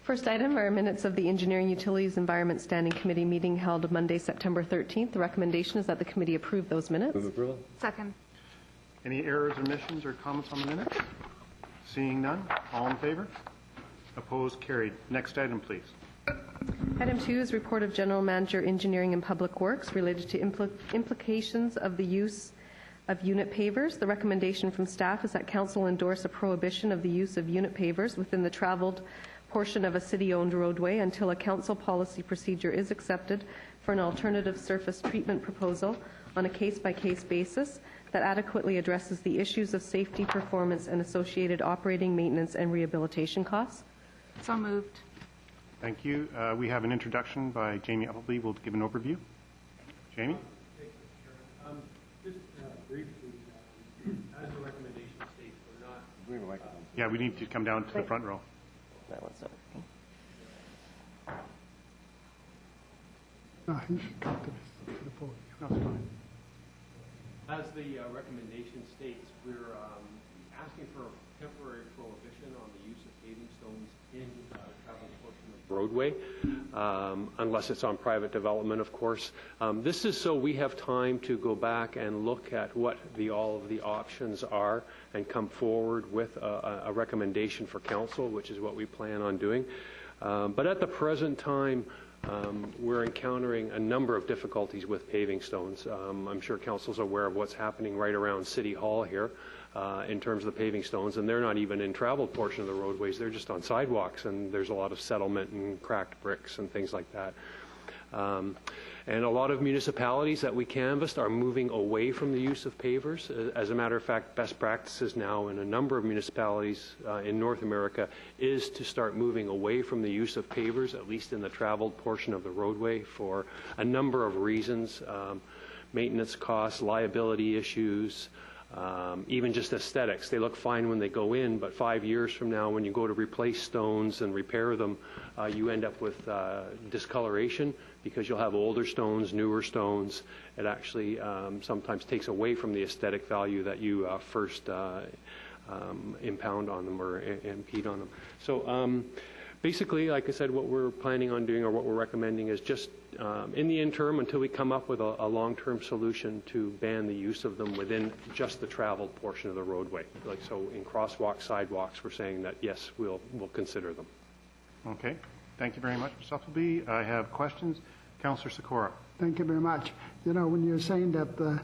First item are minutes of the Engineering, Utilities, Environment Standing Committee meeting held Monday, September 13th. The recommendation is that the committee approve those minutes. Move approval. Second. Any errors, omissions, or comments on the minutes? Seeing none, all in favor? Opposed? Carried. Next item, please. Item 2 is report of General Manager, Engineering and Public Works related to implications of the use of unit pavers. The recommendation from staff is that Council endorse a prohibition of the use of unit pavers within the traveled portion of a city-owned roadway until a council policy procedure is accepted for an alternative surface treatment proposal on a case-by-case basis that adequately addresses the issues of safety, performance, and associated operating, maintenance, and rehabilitation costs. So moved. Thank you. We have an introduction by Jamie Appleby. We'll give an overview. Jamie? Thank you, Chairman. Just briefly, as the recommendation states, we're not... Yeah, we need to come down to the front row. That one's not working. No, you should come to the podium. No, it's fine. As the recommendation states, we're asking for a temporary prohibition on the use of paving stones in the travel portion of the roadway, unless it's on private development, of course. This is so we have time to go back and look at what all of the options are and come forward with a recommendation for council, which is what we plan on doing. But at the present time, we're encountering a number of difficulties with paving stones. I'm sure council's aware of what's happening right around City Hall here in terms of the paving stones, and they're not even in traveled portion of the roadways. They're just on sidewalks, and there's a lot of settlement and cracked bricks and things like that. And a lot of municipalities that we canvassed are moving away from the use of pavers. As a matter of fact, best practices now in a number of municipalities in North America is to start moving away from the use of pavers, at least in the traveled portion of the roadway, for a number of reasons. Maintenance costs, liability issues, even just aesthetics. They look fine when they go in, but 5 years from now, when you go to replace stones and repair them, you end up with discoloration because you'll have older stones, newer stones. It actually sometimes takes away from the aesthetic value that you first impound on them or impede on them. So basically, like I said, what we're planning on doing or what we're recommending is just in the interim until we come up with a long-term solution to ban the use of them within just the traveled portion of the roadway. Like so in crosswalks, sidewalks, we're saying that yes, we'll consider them. Okay. Thank you very much, Mr. Appleby. I have questions. Councillor Sikora. Thank you very much. You know, when you're saying that the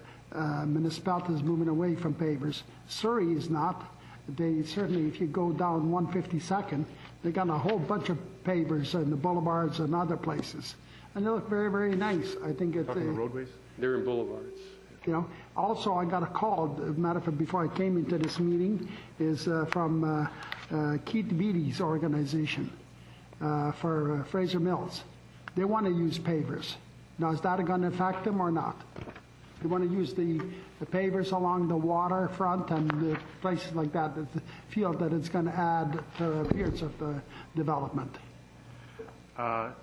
municipality is moving away from pavers, Surrey is not. They certainly, if you go down 152nd, they got a whole bunch of pavers in the boulevards and other places, and they look very, very nice. I think it's the roadways. They're in boulevards. You know. Also, I got a call. Matter of fact, before I came into this meeting, is from Keith Beatty's organization for Fraser Mills. They want to use pavers. Now, is that going to affect them or not? They want to use the pavers along the waterfront and the places like that that feel that it's going to add to the appearance of the development. I'll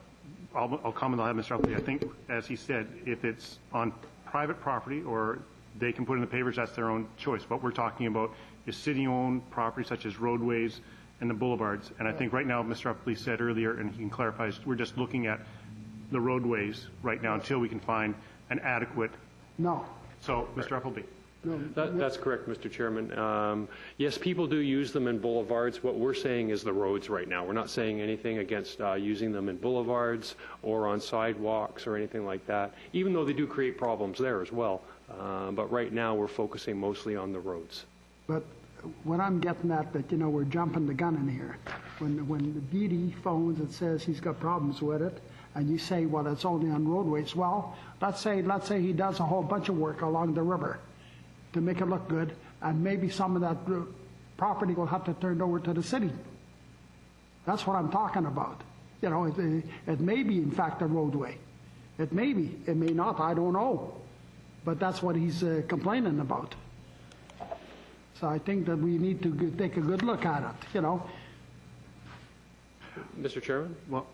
comment on that, Mr. Appleby. I think, as he said, if it's on private property or they can put in the pavers, that's their own choice. What we're talking about is city-owned property such as roadways and the boulevards. And I think right now, Mr. Appleby said earlier, and he can clarify, we're just looking at the roadways right now until we can find an adequate. No. So, Mr. Appleby. No. That's correct, Mr. Chairman. Yes, people do use them in boulevards. What we're saying is the roads right now. We're not saying anything against using them in boulevards or on sidewalks or anything like that, even though they do create problems there as well. But right now we're focusing mostly on the roads. But what I'm getting at, that, you know, we're jumping the gun in here. When the BD phones and says he's got problems with it, and you say, well, it's only on roadways. Well, let's say he does a whole bunch of work along the river to make it look good, and maybe some of that property will have to turn over to the city. That's what I'm talking about. You know, it may be, in fact, a roadway. It may be. It may not. I don't know. But that's what he's complaining about. So I think that we need to take a good look at it, you know. Mr. Chairman? Well,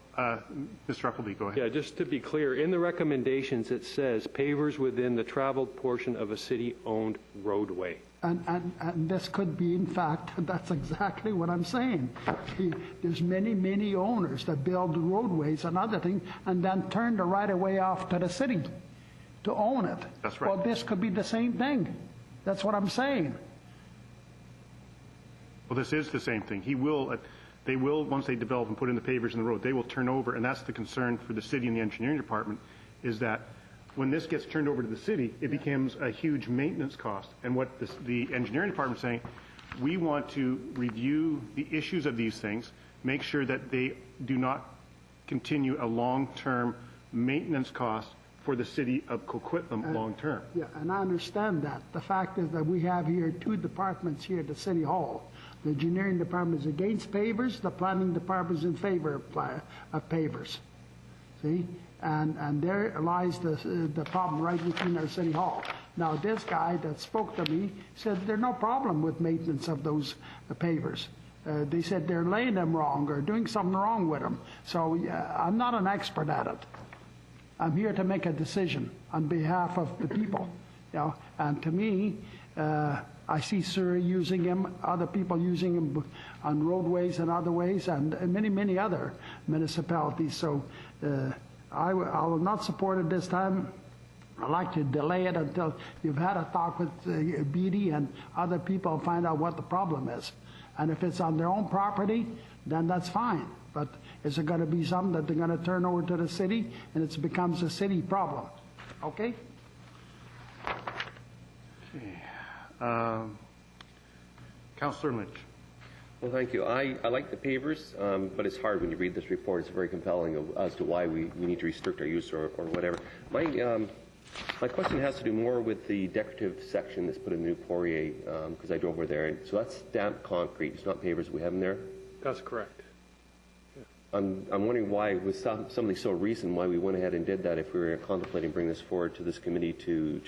Mr. Appleby, go ahead. Yeah, just to be clear, in the recommendations it says pavers within the traveled portion of a city-owned roadway. And this could be, in fact, that's exactly what I'm saying. There's many owners that build roadways and other things and then turn the right-of-way off to the city to own it. That's right. Well, this could be the same thing. That's what I'm saying. Well, this is the same thing. They will, once they develop and put in the pavers in the road, they will turn over, and that's the concern for the city and the engineering department, is that when this gets turned over to the city, it becomes a huge maintenance cost. And what the engineering department is saying, we want to review the issues of these things, make sure that they do not continue a long-term maintenance cost for the city of Coquitlam long-term. Yeah, and I understand that. The fact is that we have here two departments here at the City Hall. The engineering department is against pavers, the planning department is in favor of pavers. See? And there lies the problem right between our City Hall. Now, this guy that spoke to me said there's no problem with maintenance of those pavers. They said they're laying them wrong or doing something wrong with them. So I'm not an expert at it. I'm here to make a decision on behalf of the people. You know, and to me, I see Surrey using them, other people using them on roadways and other ways, and many other municipalities. So I will not support it this time. I'd like to delay it until you've had a talk with Blvd and other people and find out what the problem is. And if it's on their own property, then that's fine. But is it going to be something that they're going to turn over to the city and it becomes a city problem? Okay? Councillor Lynch. Well, thank you. I like the pavers, but it's hard when you read this report. It's very compelling as to why we need to restrict our use or whatever. My question has to do more with the decorative section that's put in the new Poirier, because I drove over there. And so that's stamped concrete. It's not pavers we have in there. That's correct. I'm wondering why, with something so recent, why we went ahead and did that if we were contemplating bringing this forward to this committee to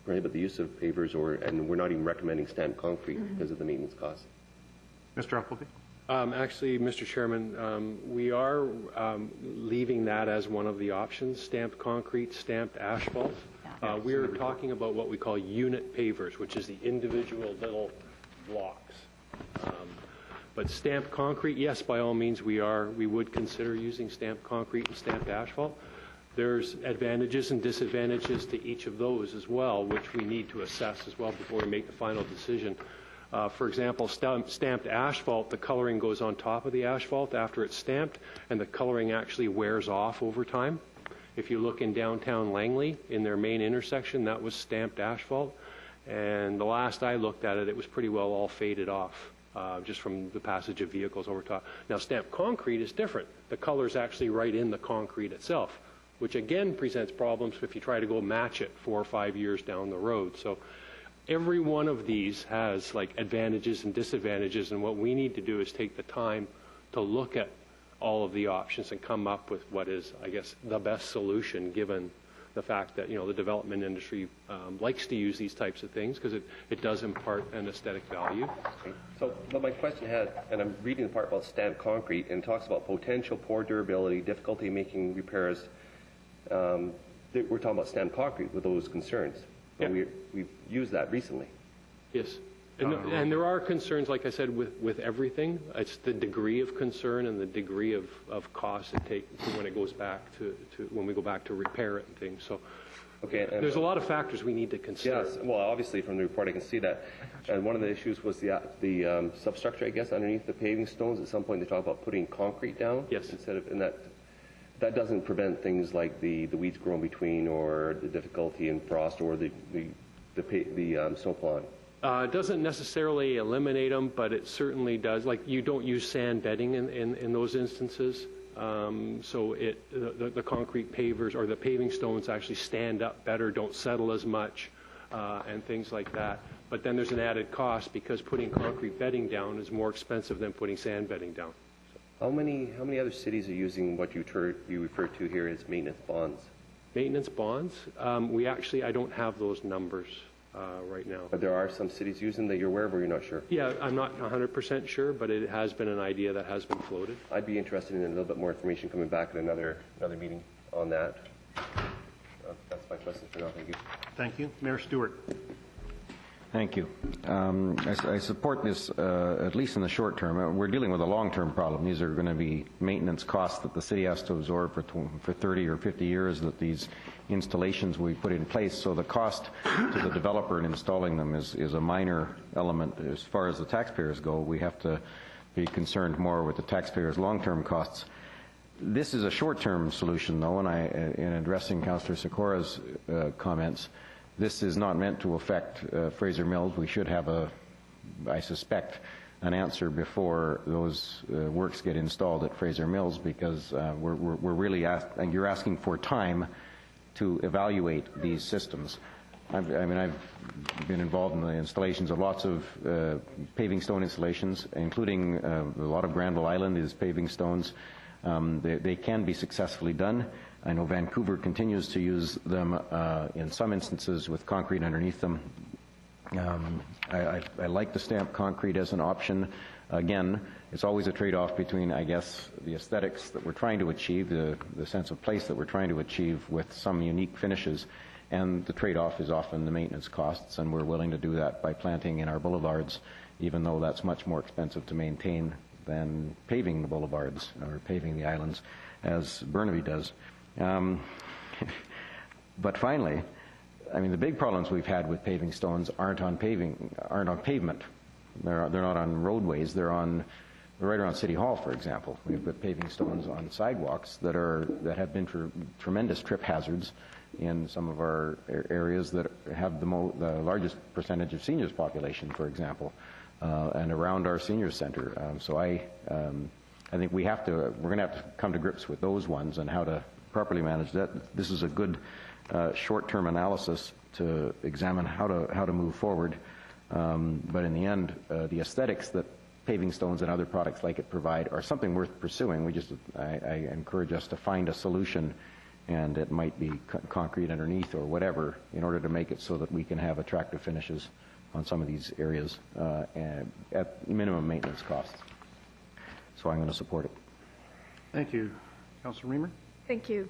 prohibit the use of pavers, and we're not even recommending stamped concrete because of the maintenance costs. Mr. Appleby? Actually, Mr. Chairman, we are leaving that as one of the options, stamped concrete, stamped asphalt. We're talking about what we call unit pavers, which is the individual little blocks. But stamped concrete, yes, by all means, we would consider using stamped concrete and stamped asphalt. There's advantages and disadvantages to each of those as well, which we need to assess as well before we make the final decision. For example, stamped asphalt, the coloring goes on top of the asphalt after it's stamped, and the coloring actually wears off over time. If you look in downtown Langley, in their main intersection, that was stamped asphalt. And the last I looked at it, it was pretty well all faded off. Just from the passage of vehicles over top. Now, stamped concrete is different. The color's actually right in the concrete itself, which again presents problems if you try to go match it 4 or 5 years down the road. So every one of these has like advantages and disadvantages, and what we need to do is take the time to look at all of the options and come up with what is, I guess, the best solution given the fact that, the development industry likes to use these types of things because it does impart an aesthetic value. So, but my question and I'm reading the part about stamped concrete, and it talks about potential poor durability, difficulty making repairs. We're talking about stamped concrete with those concerns. But yeah. We've used that recently. Yes. And there are concerns, like I said, with everything. It's the degree of concern and the degree of cost it takes when it goes back when we go back to repair it and things. So okay, there's a lot of factors we need to consider. Yes, well, obviously from the report I can see that. And one of the issues was the substructure, I guess, underneath the paving stones. At some point they talk about putting concrete down. Yes. Instead of, and that doesn't prevent things like the weeds growing between or the difficulty in frost or the snow plowing. It doesn't necessarily eliminate them, but it certainly does. Like, you don't use sand bedding in those instances. So the concrete pavers or the paving stones actually stand up better, don't settle as much, and things like that. But then there's an added cost because putting concrete bedding down is more expensive than putting sand bedding down. How many other cities are using what you refer to here as maintenance bonds? Maintenance bonds? I don't have those numbers right now. But there are some cities using that you're aware of, or you're not sure? Yeah, I'm not 100% sure, but it has been an idea that has been floated. I'd be interested in a little bit more information coming back at another meeting on that. That's my question for now. Thank you. Thank you. Mayor Stewart. Thank you. I support this, at least in the short term. We're dealing with a long-term problem. These are going to be maintenance costs that the city has to absorb for 30 or 50 years that these installations we put in place. So the cost to the developer in installing them is a minor element. As far as the taxpayers go, we have to be concerned more with the taxpayers' long-term costs. This is a short-term solution, though, and in addressing Councillor Sikora's comments, this is not meant to affect Fraser Mills. We should have I suspect, an answer before those works get installed at Fraser Mills, because we're really you're asking for time to evaluate these systems. I've been involved in the installations of lots of paving stone installations, including a lot of Granville Island is paving stones. They can be successfully done. I know Vancouver continues to use them in some instances with concrete underneath them. I like the stamped concrete as an option. Again, it's always a trade-off between, I guess, the aesthetics that we're trying to achieve, the sense of place that we're trying to achieve with some unique finishes, and the trade-off is often the maintenance costs, and we're willing to do that by planting in our boulevards, even though that's much more expensive to maintain than paving the boulevards or paving the islands, as Burnaby does. But finally, the big problems we've had with paving stones aren't on pavement. They're not on roadways. They're right around City Hall, for example. We've got paving stones on sidewalks that have been tremendous trip hazards in some of our areas that have the largest percentage of seniors population, for example, and around our senior center. So I think we're going to have to come to grips with those ones and how to properly manage that. This is a good short-term analysis to examine how to move forward. But in the end, the aesthetics that paving stones and other products like it provide are something worth pursuing. I encourage us to find a solution, and it might be concrete underneath or whatever, in order to make it so that we can have attractive finishes on some of these areas at minimum maintenance costs. So I'm going to support it. Thank you. Councillor Reamer? Thank you.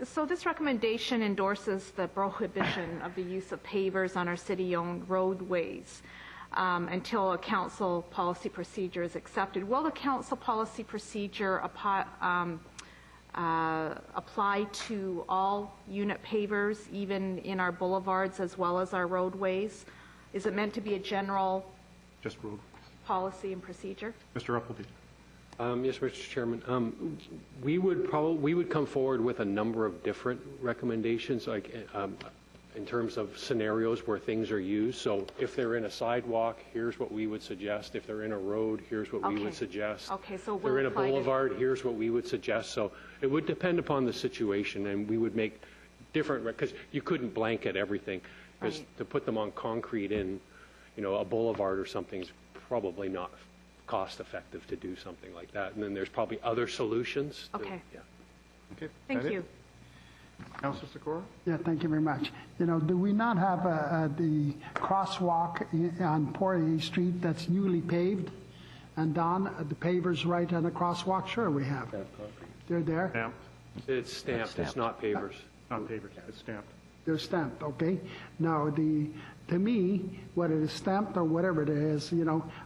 So this recommendation endorses the prohibition of the use of pavers on our city-owned roadways until a council policy procedure is accepted. Will the council policy procedure apply to all unit pavers, even in our boulevards as well as our roadways? Is it meant to be a general Just road policy and procedure? Mr. Appleby. Yes, Mr. Chairman. We would come forward with a number of different recommendations, like in terms of scenarios where things are used. So if they're in a sidewalk, here's what we would suggest. If they're in a road, here's what we would suggest. Okay, so if they're in a boulevard, here's what we would suggest. So it would depend upon the situation, and we would make different, because you couldn't blanket everything. Because to put them on concrete in, a boulevard or something is probably not cost effective to do something like that. And then there's probably other solutions. Okay. Okay. Thank you. Councillor Sikora? Yeah, thank you very much. Do we not have the crosswalk on Poirier Street that's newly paved and done? The pavers right on the crosswalk? Sure, we have. They're there? Stamped. It's stamped. It's not pavers. Not pavers. It's stamped. They're stamped, okay? Now, to me, whether it's stamped or whatever it is,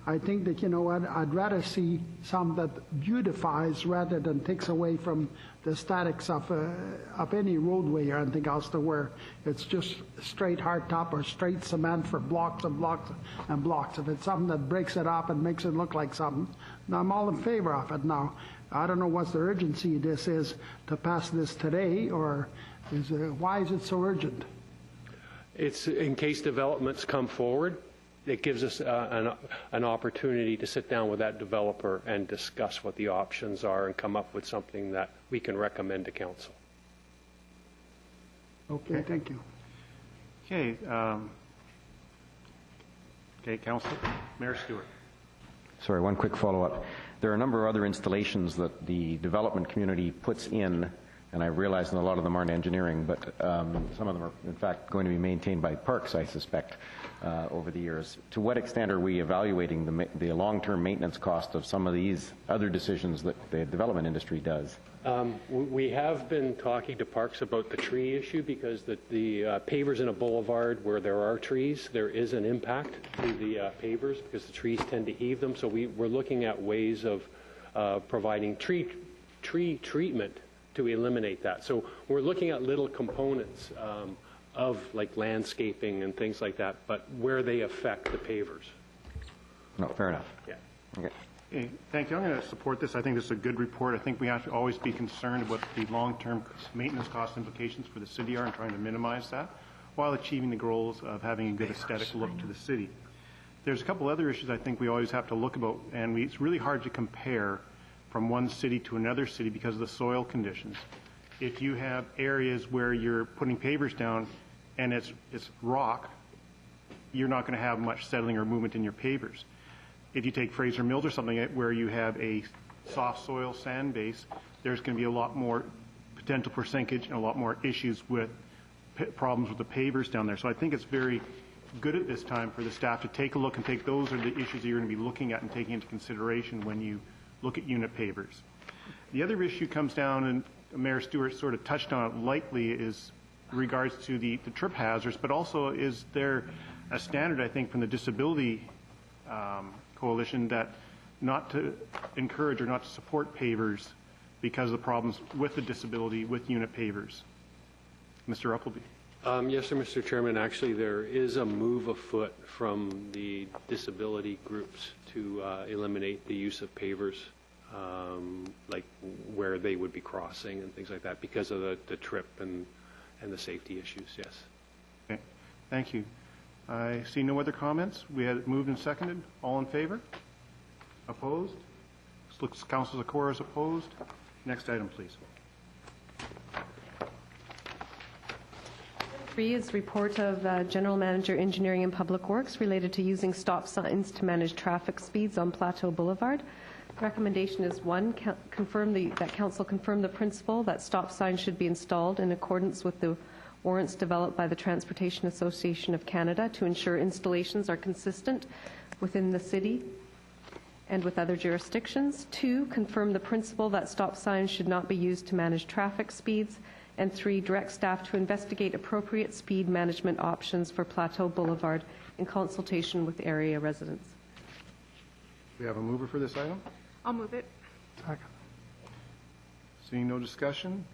I think that, I'd rather see some that beautifies rather than takes away from the statics of any roadway or anything else, to where it's just straight hardtop or straight cement for blocks and blocks and blocks. If it's something that breaks it up and makes it look like something, I'm all in favor of it. Now, I don't know what the urgency this is to pass this today, or why is it so urgent? It's in case developments come forward, it gives us an opportunity to sit down with that developer and discuss what the options are and come up with something that we can recommend to council. Okay, thank you. Okay. Councillor. Mayor Stewart. Sorry, one quick follow-up. There are a number of other installations that the development community puts in And I realize that a lot of them aren't engineering, but some of them are, in fact, going to be maintained by parks, I suspect, over the years. To what extent are we evaluating the long-term maintenance cost of some of these other decisions that the development industry does? We have been talking to parks about the tree issue because the pavers in a boulevard where there are trees, there is an impact to the pavers because the trees tend to heave them. So we're looking at ways of providing tree treatment to eliminate that. So we're looking at little components of like landscaping and things like that, but where they affect the pavers. No, fair enough. Yeah. Okay. Okay, thank you. I'm going to support this. I think this is a good report. I think we have to always be concerned about the long-term maintenance cost implications for the city are and trying to minimize that while achieving the goals of having a good aesthetic look to the city. There's a couple other issues I think we always have to look about, and it's really hard to compare from one city to another city because of the soil conditions. If you have areas where you're putting pavers down and it's rock, you're not going to have much settling or movement in your pavers. If you take Fraser Mills or something where you have a soft soil sand base, there's going to be a lot more potential for sinkage and a lot more issues with problems with the pavers down there. So I think it's very good at this time for the staff to take a look and take those are the issues that you're going to be looking at and taking into consideration when you look at unit pavers. The other issue comes down, and Mayor Stewart sort of touched on it lightly, is regards to the trip hazards, but also is there a standard, I think, from the Disability Coalition that not to encourage or not to support pavers because of the problems with the disability with unit pavers. Mr. Appleby. Yes, sir, Mr. Chairman. Actually, there is a move afoot from the disability groups to eliminate the use of pavers, like where they would be crossing and things like that because of the trip and the safety issues, yes. Okay. Thank you. I see no other comments. We had it moved and seconded. All in favor? Opposed? Looks Councilor Zakor is opposed. Next item, please. 3 is report of General Manager, Engineering and Public Works related to using stop signs to manage traffic speeds on Plateau Boulevard. Recommendation is 1, that Council confirm the principle that stop signs should be installed in accordance with the warrants developed by the Transportation Association of Canada to ensure installations are consistent within the city and with other jurisdictions. 2, confirm the principle that stop signs should not be used to manage traffic speeds. And 3, direct staff to investigate appropriate speed management options for Plateau Boulevard in consultation with area residents. We have a mover for this item? I'll move it. Second. Seeing no discussion.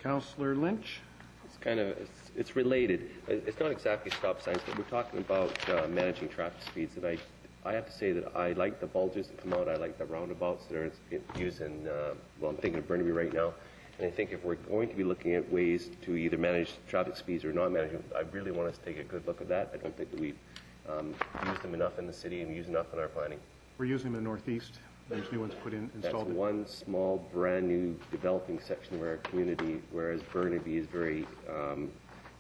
Councillor Lynch. It's related. It's not exactly stop signs, but we're talking about managing traffic speeds. And I have to say that I like the bulges that come out. I like the roundabouts that are used in, well, I'm thinking of Burnaby right now. And I think if we're going to be looking at ways to either manage traffic speeds or not manage them, I really want us to take a good look at that. I don't think that we've used them enough in the city and used enough in our planning. We're using them in the Northeast. There's new ones installed. That's one small, brand-new developing section of our community, whereas Burnaby is very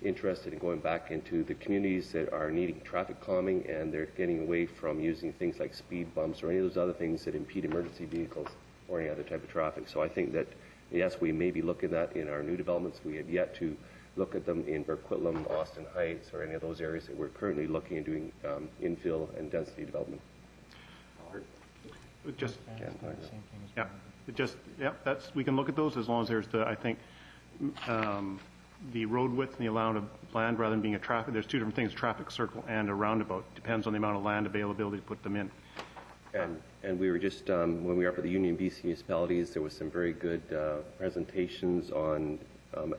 interested in going back into the communities that are needing traffic calming, and they're getting away from using things like speed bumps or any of those other things that impede emergency vehicles or any other type of traffic. So I think that, yes, we may be looking at that in our new developments. We have yet to look at them in Coquitlam, Austin Heights, or any of those areas that we're currently looking at doing infill and density development. We can look at those as long as there's I think, the road width and the amount of land rather than being a traffic. There's two different things, traffic circle and a roundabout. Depends on the amount of land availability to put them in. And we were just, when we were up at the Union BC municipalities, there was some very good presentations on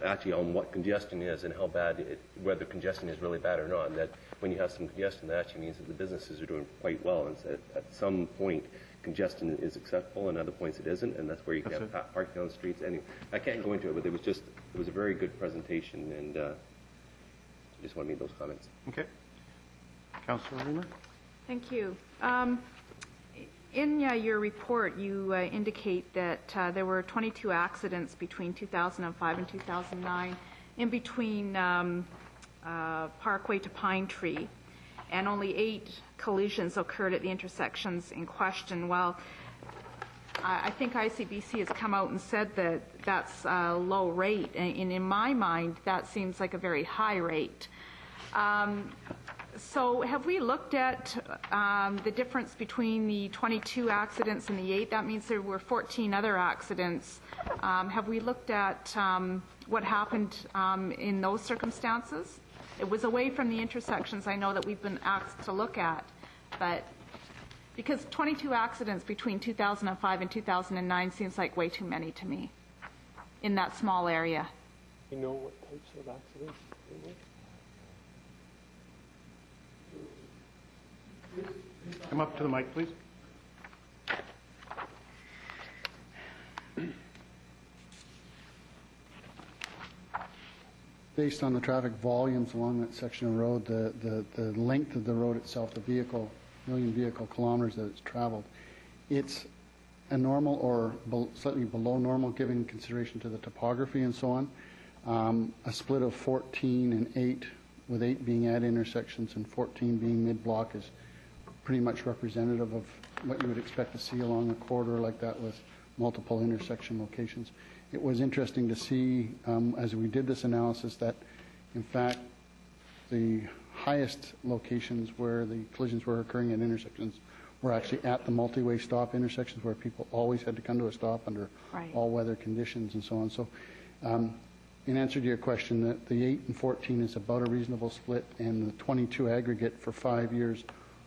actually on what congestion is and how bad whether congestion is really bad or not. And that when you have some congestion, that actually means that the businesses are doing quite well. And so at some point, congestion is acceptable, and other points it isn't, and that's where you can have parking on the streets. Anyway, I can't go into it, but it was a very good presentation, and I just want to make those comments. Okay. Councillor Reamer? Thank you. In your report, you indicate that there were 22 accidents between 2005 and 2009 in between Parkway to Pine Tree, and only 8 collisions occurred at the intersections in question. Well, I think ICBC has come out and said that that's a low rate, and in my mind, that seems like a very high rate. So have we looked at the difference between the 22 accidents and the 8? That means there were 14 other accidents. Have we looked at what happened in those circumstances? It was away from the intersections I know that we've been asked to look at, but because 22 accidents between 2005 and 2009 seems like way too many to me in that small area. You know what types of accidents they were? Come up to the mic, please. Based on the traffic volumes along that section of road, the length of the road itself, the million vehicle kilometers that it's traveled, it's a normal or slightly below normal, given consideration to the topography and so on. A split of 14 and 8, with 8 being at intersections and 14 being mid-block, is pretty much representative of what you would expect to see along a corridor like that with multiple intersection locations. It was interesting to see, as we did this analysis, that in fact the highest locations where the collisions were occurring at intersections were actually at the multi-way stop intersections, where people always had to come to a stop under all weather conditions and so on. So in answer to your question, that the 8 and 14 is about a reasonable split, and the 22 aggregate for 5 years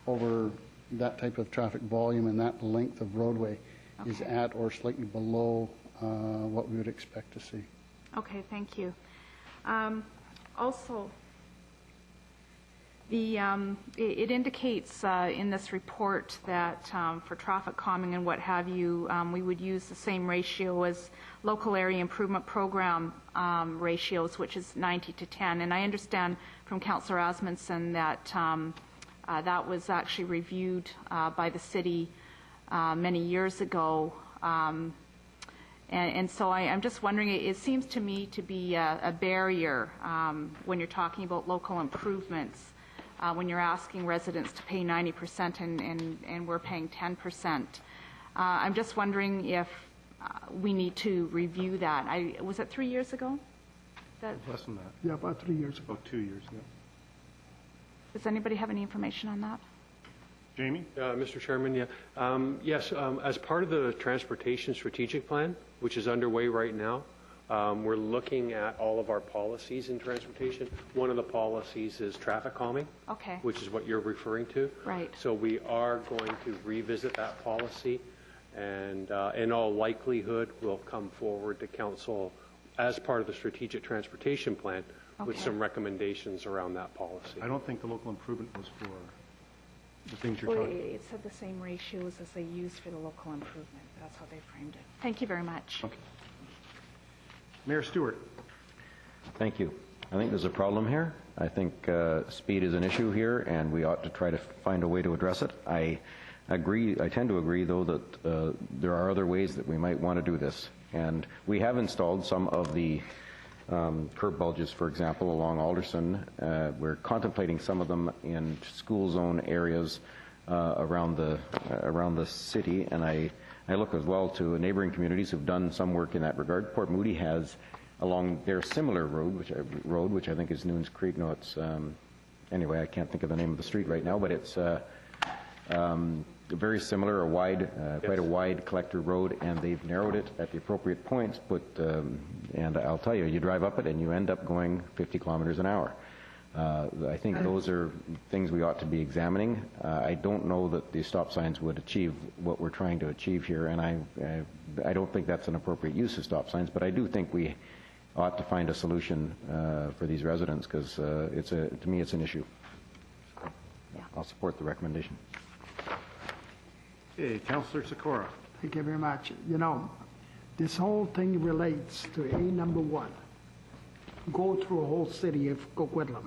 over that type of traffic volume and that length of roadway is at or slightly below what we would expect to see. Okay, thank you. Also, it indicates in this report that for traffic calming and what have you, we would use the same ratio as local area improvement program ratios, which is 90:10. And I understand from Councillor Asmundson that that was actually reviewed by the city many years ago. And so I'm just wondering, it seems to me to be a barrier when you're talking about local improvements, when you're asking residents to pay 90% and we're paying 10%. I'm just wondering if we need to review that. Was it 3 years ago? Less than that. Yeah, about 3 years ago. About 2 years, yeah. Does anybody have any information on that? Jamie? Mr. Chairman, yes, as part of the Transportation Strategic Plan, which is underway right now, we're looking at all of our policies in transportation. One of the policies is traffic calming, which is what you're referring to. Right. So we are going to revisit that policy, and in all likelihood, we'll come forward to council as part of the Strategic Transportation Plan with some recommendations around that policy. I don't think the local improvement was for the things you're talking about. It said the same ratios as they use for the local improvement. That's how they framed it. Thank you very much. Okay. Mayor Stewart. Thank you. I think there's a problem here. I think speed is an issue here, and we ought to try to find a way to address it. I tend to agree, though, that there are other ways that we might want to do this. And we have installed some of the curb bulges, for example, along Alderson. We're contemplating some of them in school zone areas around the city, and I look as well to neighboring communities who've done some work in that regard. Port Moody has along their similar road, which I think is Noons Creek. No, it's anyway, I can't think of the name of the street right now, but it's very similar, quite a wide collector road, and they've narrowed it at the appropriate points. And I'll tell you, you drive up it and you end up going 50 kilometers an hour. I think those are things we ought to be examining. I don't know that the stop signs would achieve what we're trying to achieve here, and I don't think that's an appropriate use of stop signs, but I do think we ought to find a solution for these residents, because to me it's an issue. I'll support the recommendation. Okay, Councillor Sikora. Thank you very much. You know, this whole thing relates to number 1. Go through a whole city of Coquitlam.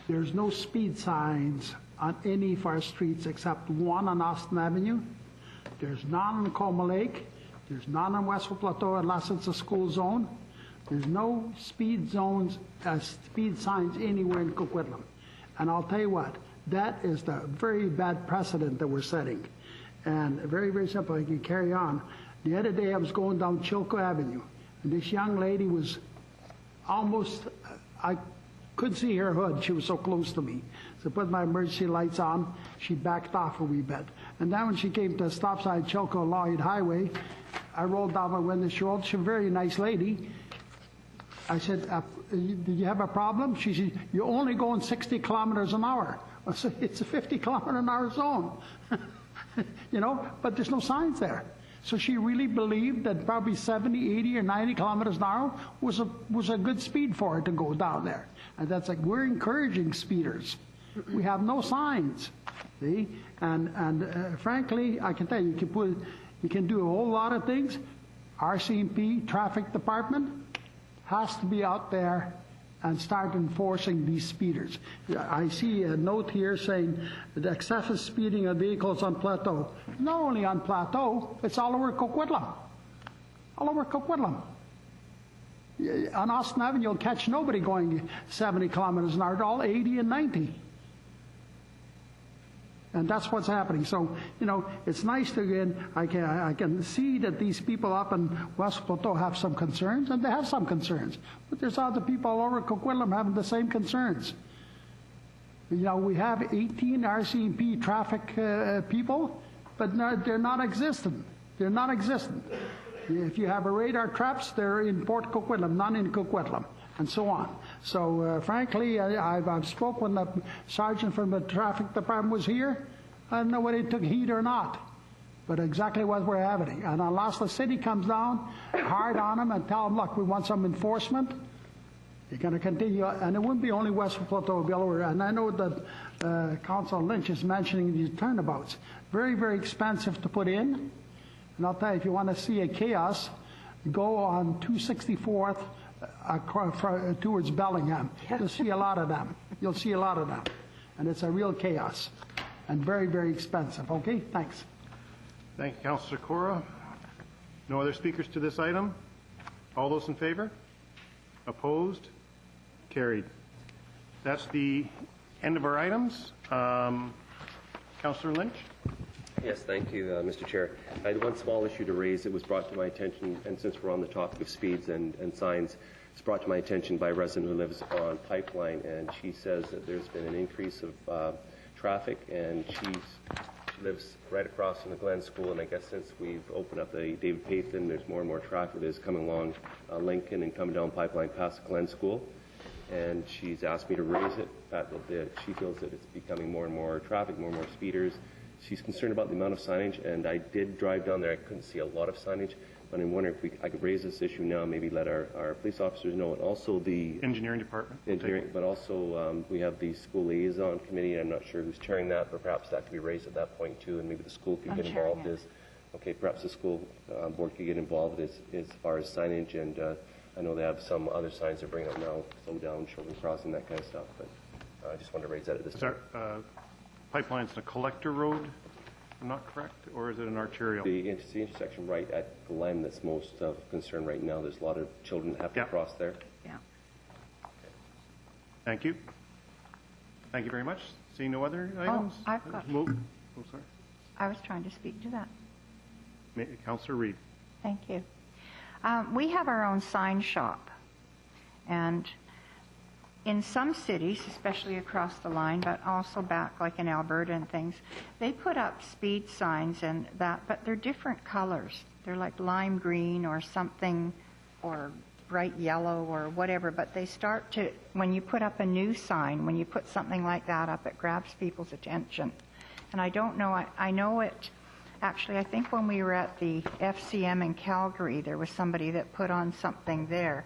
There's no speed signs on any of our streets except one on Austin Avenue. There's none on Coma Lake. There's none on Westwood Plateau unless it's a school zone. There's no speed zones, speed signs anywhere in Coquitlam. And I'll tell you what, that is the very bad precedent that we're setting. And very, very simple. I can carry on. The other day I was going down Chilco Avenue, and this young lady was almost, I couldn't see her hood. She was so close to me. So I put my emergency lights on. She backed off a wee bit. And then when she came to a stop sign, Chilco Lloyd Highway, I rolled down my window. She was a very nice lady. I said, did you have a problem? She said, you're only going 60 kilometers an hour. I said, it's a 50 kilometer an hour zone. You know, but there's no signs there. So she really believed that probably 70, 80, or 90 kilometers an hour was a good speed for her to go down there. And that's like, we're encouraging speeders. We have no signs, see? And frankly, I can tell you, you can do a whole lot of things. RCMP, traffic department, has to be out there and start enforcing these speeders. I see a note here saying that excessive speeding of vehicles on Plateau. Not only on Plateau, it's all over Coquitlam. All over Coquitlam. On Austin Avenue, you'll catch nobody going 70 kilometers an hour, all 80 and 90. And that's what's happening. So, you know, it's nice to, again, I can see that these people up in West Plateau have some concerns, and they have some concerns. But there's other people all over Coquitlam having the same concerns. You know, we have 18 RCMP traffic people, but they're not existent. They're not existent. If you have a radar traps, they're in Port Coquitlam, not in Coquitlam, and so on. So, frankly, I've spoke when the sergeant from the traffic department was here. I don't know whether he took heed or not, but exactly what we're having. And unless the city comes down hard on them and tell them, look, we want some enforcement, you're going to continue. And it wouldn't be only West Plateau, it would be all over. And I know that Council Lynch is mentioning these turnabouts. Very, very expensive to put in. And I'll tell you, if you want to see a chaos, go on 264th towards Bellingham. You'll see a lot of them. You'll see a lot of them. And it's a real chaos. And very, very expensive. Okay? Thanks. Thank you, Councillor Cora. No other speakers to this item? All those in favor? Opposed? Carried. That's the end of our items. Councillor Lynch? Yes, thank you, Mr. Chair. I had one small issue to raise. It was brought to my attention, and since we're on the topic of speeds and signs, it's brought to my attention by a resident who lives on Pipeline, and she says that there's been an increase of traffic, and she lives right across from the Glen School, and I guess since we've opened up the David Pathan, there's more and more traffic that is coming along Lincoln and coming down Pipeline past the Glen School, and she's asked me to raise it, that she feels that it's becoming more and more traffic, more and more speeders. She's concerned about the amount of signage, and I did drive down there. I couldn't see a lot of signage, but I'm wondering if I could raise this issue now, maybe let our police officers know, and also the engineering department. Engineering, but also we have the school liaison committee. I'm not sure who's chairing that, but perhaps that could be raised at that point too, and maybe the school could get involved. Okay, perhaps the school board could get involved as far as signage, and I know they have some other signs they're bringing up now, slow down, children crossing, that kind of stuff. But I just wanted to raise that at this time. Pipeline's a collector road, I'm not correct, or is it an arterial? It's the intersection right at Glen that's most of concern right now. There's a lot of children that have to cross there. Yeah. Thank you. Thank you very much. Seeing no other items? I've got. Oh, sorry. I was trying to speak to that. Councillor Reid. Thank you. We have our own sign shop, and in some cities, especially across the line, but also back like in Alberta and things, they put up speed signs and that, but they're different colors. They're like lime green or something, or bright yellow or whatever, but they start to, when you put up a new sign, when you put something like that up, it grabs people's attention. And I don't know, I know it, actually, I think when we were at the FCM in Calgary, there was somebody that put on something there.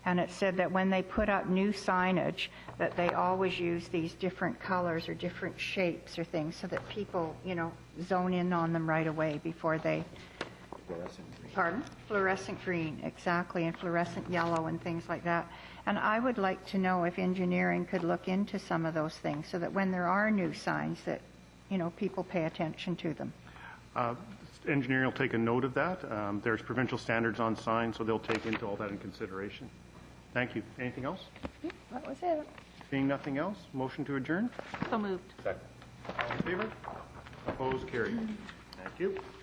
And it said that when they put up new signage, that they always use these different colors or different shapes or things so that people, you know, zone in on them right away before they... Fluorescent green. Pardon? Fluorescent green, exactly, and fluorescent yellow and things like that. And I would like to know if engineering could look into some of those things so that when there are new signs that, you know, people pay attention to them. Engineering will take a note of that. There's provincial standards on signs, so they'll take into all that in consideration. Thank you. Anything else? That was it. Seeing nothing else, motion to adjourn? So moved. Second. All in favor? Opposed? Carried. Thank you. Thank you.